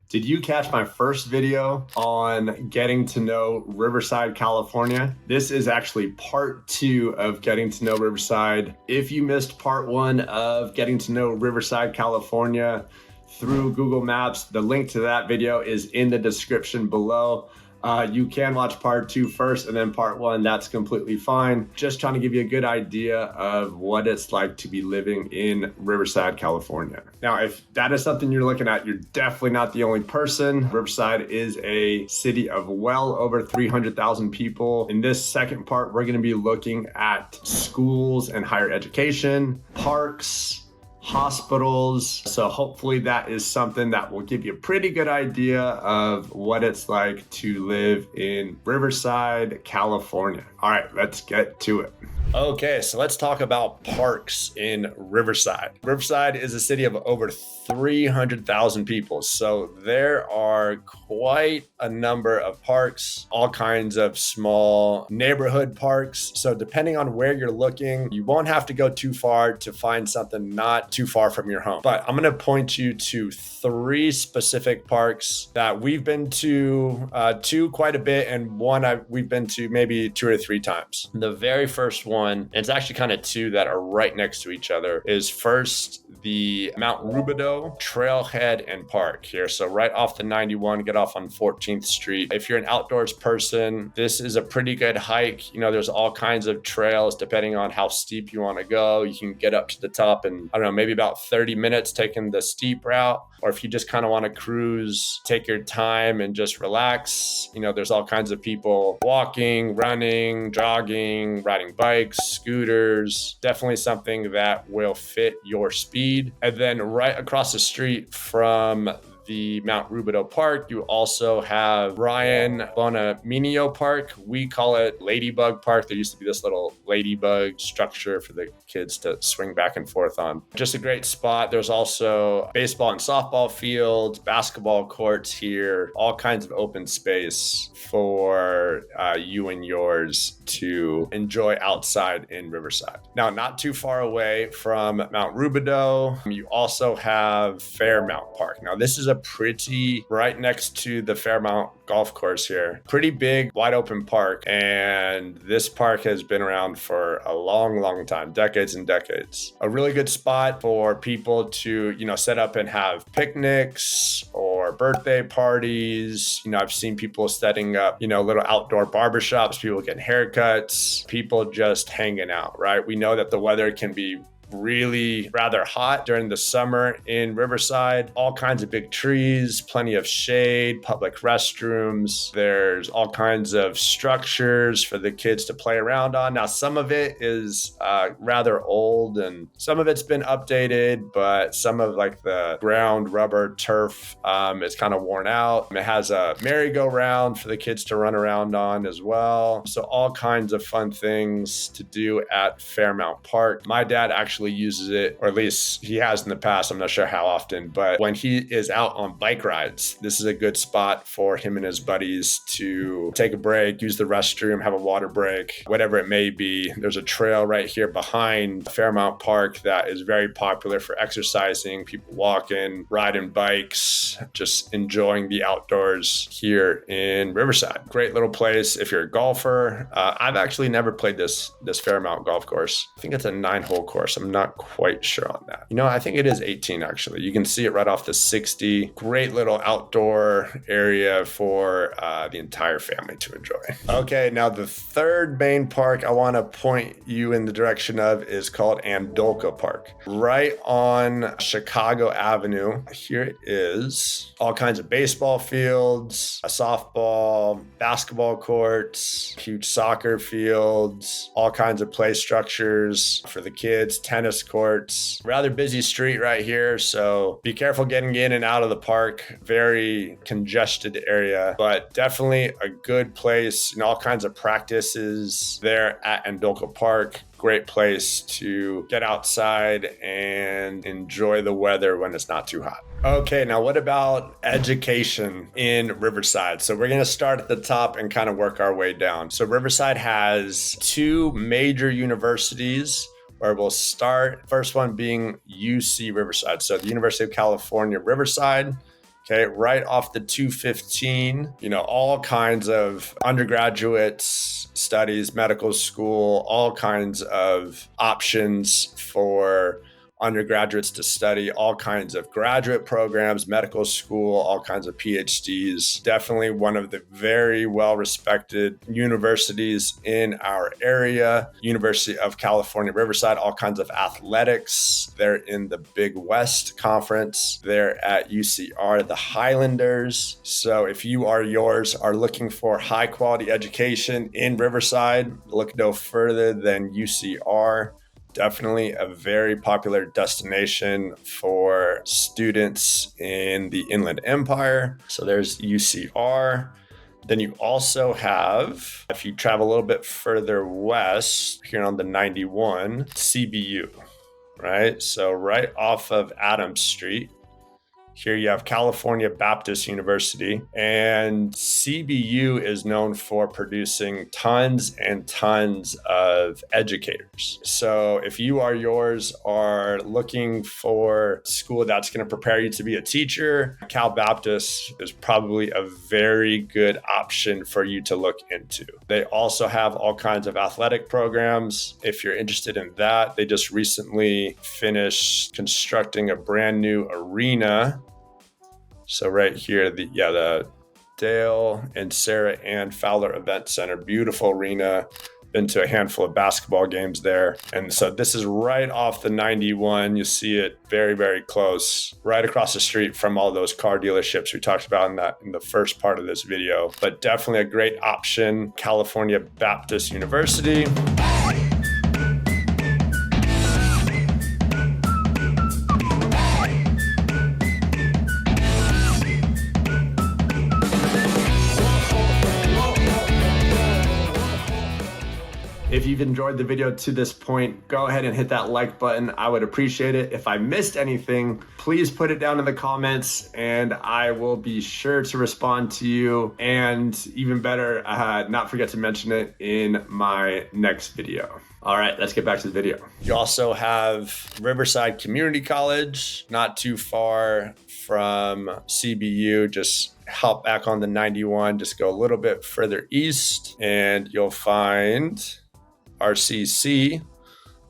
Did you catch my first video on getting to know Riverside, California? This is actually part 2 of getting to know Riverside. If you missed part 1 of getting to know Riverside, California through Google Maps, the link to that video is in the description below. You can watch part 2 first and then part 1. That's completely fine. Just trying to give you a good idea of what it's like to be living in Riverside, California. Now, if that is something you're looking at, you're definitely not the only person. Riverside is a city of well over 300,000 people. In this second part, we're going to be looking at schools and higher education, parks, hospitals. So hopefully that is something that will give you a pretty good idea of what it's like to live in Riverside, California. All right, let's get to it. Okay, so let's talk about parks in Riverside. Riverside is a city of over 300,000 people. So there are quite a number of parks, all kinds of small neighborhood parks. So depending on where you're looking, you won't have to go too far to find something not too far from your home. But I'm going to point you to 3 specific parks that we've been to quite a bit, and one we've been to maybe 2 or 3 times. The very first one, and it's actually kind of 2 that are right next to each other, is first the Mount Rubidoux Trailhead and Park here. So right off the 91, get off on 14th Street. If you're an outdoors person, this is a pretty good hike. You know, there's all kinds of trails depending on how steep you want to go. You can get up to the top in, I don't know, maybe about 30 minutes taking the steep route. Or if you just kind of want to cruise, take your time and just relax, you know, there's all kinds of people walking, running, jogging, riding bikes, scooters, definitely something that will fit your speed. And then right across the street from the Mount Rubidoux Park, you also have Ryan Bonaminio Park. We call it Ladybug Park. There used to be this little ladybug structure for the kids to swing back and forth on. Just a great spot. There's also baseball and softball fields, basketball courts here, all kinds of open space for you and yours to enjoy outside in Riverside. Now, not too far away from Mount Rubidoux, you also have Fairmount Park. Now, this is a pretty right next to the Fairmount golf course here. Pretty big, wide open park. And this park has been around for a long, long time, decades and decades. A really good spot for people to, you know, set up and have picnics or birthday parties. You know, I've seen people setting up, you know, little outdoor barbershops, people getting haircuts, people just hanging out, right? We know that the weather can be really rather hot during the summer in Riverside. All kinds of big trees, plenty of shade, public restrooms. There's all kinds of structures for the kids to play around on. Now, some of it is rather old and some of it's been updated, but some of like the ground rubber turf is kind of worn out. It has a merry-go-round for the kids to run around on as well. So all kinds of fun things to do at Fairmount Park. My dad actually uses it, or at least he has in the past. I'm not sure how often, but when he is out on bike rides, this is a good spot for him and his buddies to take a break, use the restroom, have a water break, whatever it may be. There's a trail right here behind Fairmount Park that is very popular for exercising, people walking, riding bikes, just enjoying the outdoors here in Riverside. Great little place if you're a golfer. I've actually never played this Fairmount golf course. I think it's a 9-hole course. I'm not quite sure on that. You know, I think it is 18 actually. You can see it right off the 60. Great little outdoor area for the entire family to enjoy. Okay, now the third main park I want to point you in the direction of is called Andolka Park. Right on Chicago Avenue. Here it is. All kinds of baseball fields, a softball, basketball courts, huge soccer fields, all kinds of play structures for the kids, tennis courts. Rather busy street right here, so be careful getting in and out of the park. Very congested area, but definitely a good place and all kinds of practices there at Andolka Park. Great place to get outside and enjoy the weather when it's not too hot. Okay, now what about education in Riverside? So we're going to start at the top and kind of work our way down. So Riverside has 2 major universities, where we'll start. First one being UC Riverside. So the University of California, Riverside Okay, right off the 215, all kinds of undergraduate studies, medical school, all kinds of options for undergraduates to study, all kinds of graduate programs, medical school, all kinds of PhDs. Definitely one of the very well-respected universities in our area. University of California, Riverside, all kinds of athletics. They're in the Big West Conference. They're at UCR, the Highlanders. So if you or yours are looking for high quality education in Riverside, look no further than UCR. Definitely a very popular destination for students in the Inland Empire. So there's UCR. Then you also have, if you travel a little bit further west, here on the 91, CBU, right? So right off of Adams Street. Here you have California Baptist University, and CBU is known for producing tons and tons of educators. So if you or yours are looking for a school that's going to prepare you to be a teacher, Cal Baptist is probably a very good option for you to look into. They also have all kinds of athletic programs. If you're interested in that, they just recently finished constructing a brand new arena. So right here, the Dale and Sarah Ann Fowler Event Center, beautiful arena. Been to a handful of basketball games there. And so this is right off the 91. You see it very, very close, right across the street from all those car dealerships we talked about in the first part of this video. But definitely a great option, California Baptist University. If you've enjoyed the video to this point, go ahead and hit that like button. I would appreciate it. If I missed anything, please put it down in the comments and I will be sure to respond to you. And even better, not forget to mention it in my next video. All right, let's get back to the video. You also have Riverside Community College, not too far from CBU. Just hop back on the 91, just go a little bit further east and you'll find RCC.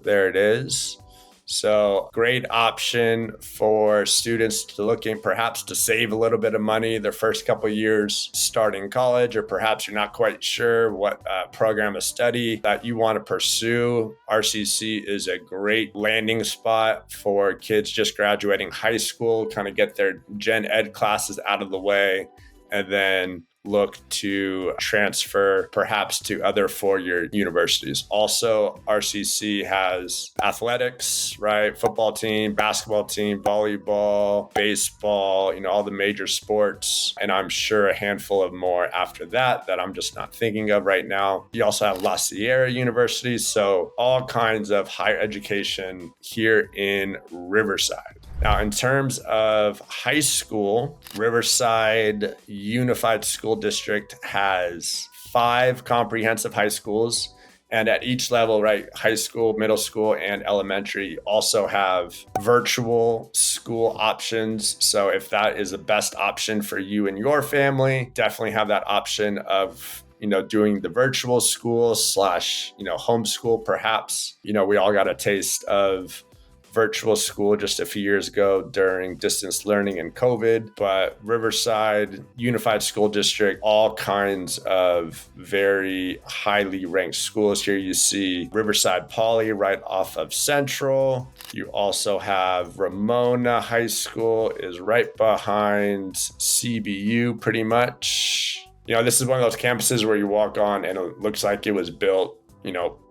There it is. So great option for students to look in, perhaps to save a little bit of money their first couple of years starting college, or perhaps you're not quite sure what program of study that you want to pursue. RCC is a great landing spot for kids just graduating high school, kind of get their gen ed classes out of the way, and then look to transfer perhaps to other four-year universities. Also, RCC has athletics, right? Football team, basketball team, volleyball, baseball, all the major sports. And I'm sure a handful of more after that I'm just not thinking of right now. You also have La Sierra University. So all kinds of higher education here in Riverside. Now, in terms of high school, Riverside Unified School District has 5 comprehensive high schools. And at each level, right, high school, middle school, and elementary also have virtual school options. So if that is the best option for you and your family, definitely have that option of doing the virtual school / homeschool, perhaps. We all got a taste of virtual school just a few years ago during distance learning and COVID, but Riverside Unified School District, all kinds of very highly ranked schools. Here you see Riverside Poly right off of Central. You also have Ramona High School is right behind CBU pretty much. This is one of those campuses where you walk on and it looks like it was built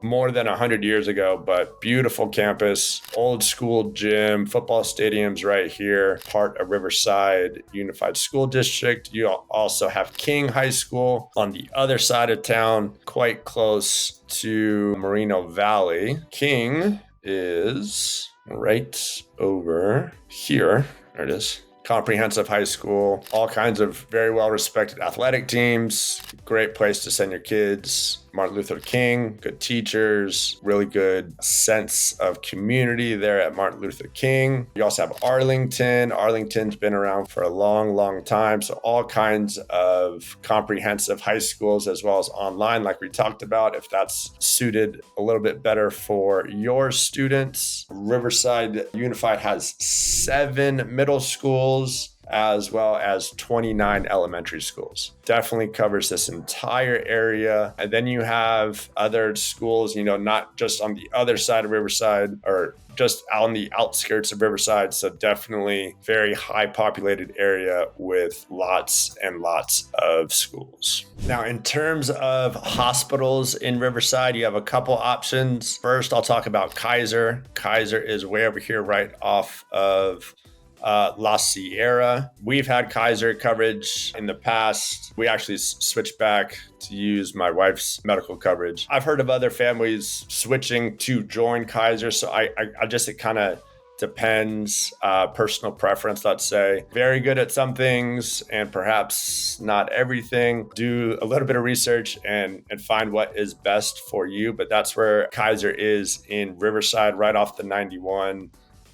more than 100 years ago, but beautiful campus, old school gym, football stadiums right here, part of Riverside Unified School District. You also have King High School on the other side of town, quite close to Moreno Valley. King is right over here. There it is. Comprehensive high school, all kinds of very well-respected athletic teams, great place to send your kids. Martin Luther King, good teachers, really good sense of community there at Martin Luther King. You also have Arlington. Arlington's been around for a long, long time. So all kinds of comprehensive high schools as well as online, like we talked about, if that's suited a little bit better for your students. Riverside Unified has 7 middle schools as well as 29 elementary schools. Definitely covers this entire area. And then you have other schools, not just on the other side of Riverside or just on the outskirts of Riverside. So definitely very high populated area with lots and lots of schools. Now, in terms of hospitals in Riverside, you have a couple options. First, I'll talk about Kaiser. Kaiser is way over here right off of La Sierra. We've had Kaiser coverage in the past. We actually switched back to use my wife's medical coverage. I've heard of other families switching to join Kaiser. So I just, it kind of depends, personal preference, let's say. Very good at some things and perhaps not everything. Do a little bit of research and find what is best for you. But that's where Kaiser is in Riverside, right off the 91.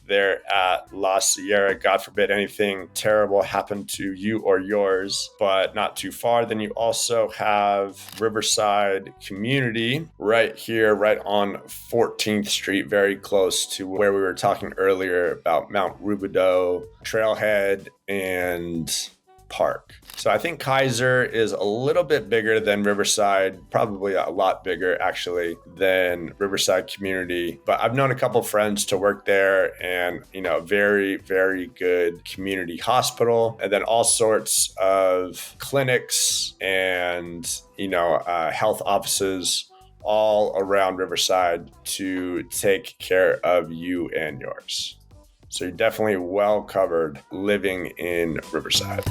There at La Sierra. God forbid anything terrible happened to you or yours, but not too far. Then you also have Riverside Community right here, right on 14th Street, very close to where we were talking earlier about Mount Rubidoux, Trailhead, and Park. So I think Kaiser is a little bit bigger than Riverside, probably a lot bigger actually than Riverside Community. But I've known a couple friends to work there and, very, very good community hospital. And then all sorts of clinics and, health offices all around Riverside to take care of you and yours. So you're definitely well covered living in Riverside.